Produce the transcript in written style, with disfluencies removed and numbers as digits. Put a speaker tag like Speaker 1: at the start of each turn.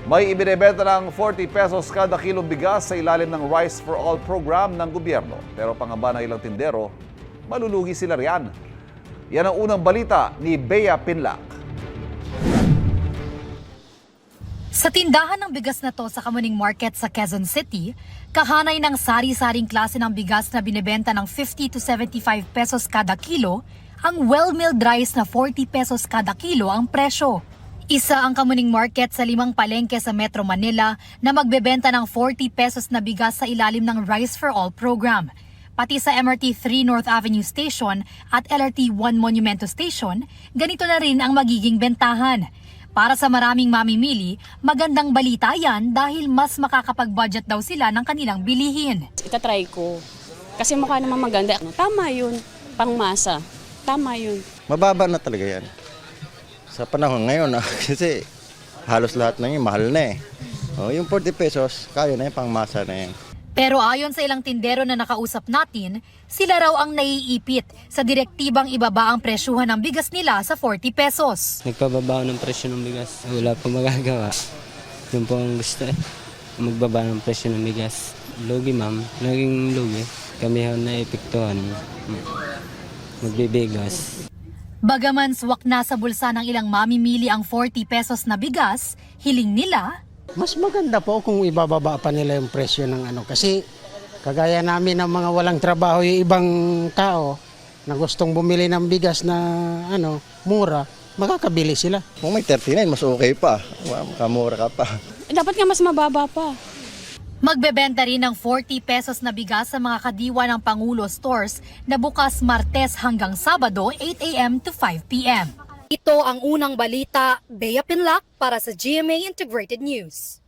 Speaker 1: May ibinebenta ng 40 pesos kada kilong bigas sa ilalim ng Rice for All program ng gobyerno. Pero pangamba ng ilang tindero, malulugi sila riyan. Yan ang unang balita ni Bea Pinlac.
Speaker 2: Sa tindahan ng bigas na to sa Kamuning Market sa Quezon City, kahanay ng sari-saring klase ng bigas na binebenta ng 50 to 75 pesos kada kilo, ang well-milled rice na 40 pesos kada kilo ang presyo. Isa ang Kamuning Market sa 5 palengke sa Metro Manila na magbebenta ng 40 pesos na bigas sa ilalim ng Rice for All program. Pati sa MRT 3 North Avenue Station at LRT 1 Monumento Station, ganito na rin ang magiging bentahan. Para sa maraming mamimili, magandang balita yan dahil mas makakapag-budget daw sila ng kanilang bilihin.
Speaker 3: Itatry ko. Kasi mukha naman maganda. Tama yun. Pangmasa. Tama yun.
Speaker 4: Mababa na talaga yan. Sa panahon ngayon, kasi halos lahat na yun, mahal na eh. Yung 40 pesos, kaya na yung pangmasa na yan.
Speaker 2: Pero ayon sa ilang tindero na nakausap natin, sila raw ang naiipit sa direktibang ibaba ang presyuhan ng bigas nila sa 40 pesos.
Speaker 5: Nagpababa ng presyo ng bigas. Wala pa magagawa. Yun po ang gusto eh. Magbaba ng presyo ng bigas. Lugi ma'am, naging lugi. Kami ang naepektuhan. Magbibigas.
Speaker 2: Bagaman swak na sa bulsa ng ilang mamimili ang 40 pesos na bigas, hiling nila,
Speaker 6: mas maganda po kung ibababa pa nila yung presyo ng kasi kagaya namin ng mga walang trabaho yung ibang tao na gustong bumili ng bigas na mura, makakabili sila.
Speaker 4: Kung may 39, mas okay pa. Makamura ka pa.
Speaker 3: Dapat nga mas mababa pa.
Speaker 2: magbebenta rin ng 40 pesos na bigas sa mga kadiwa ng Pangulo stores na bukas Martes hanggang Sabado 8 a.m. to 5 p.m. Ito ang unang balita, Bea Pinlac para sa GMA Integrated News.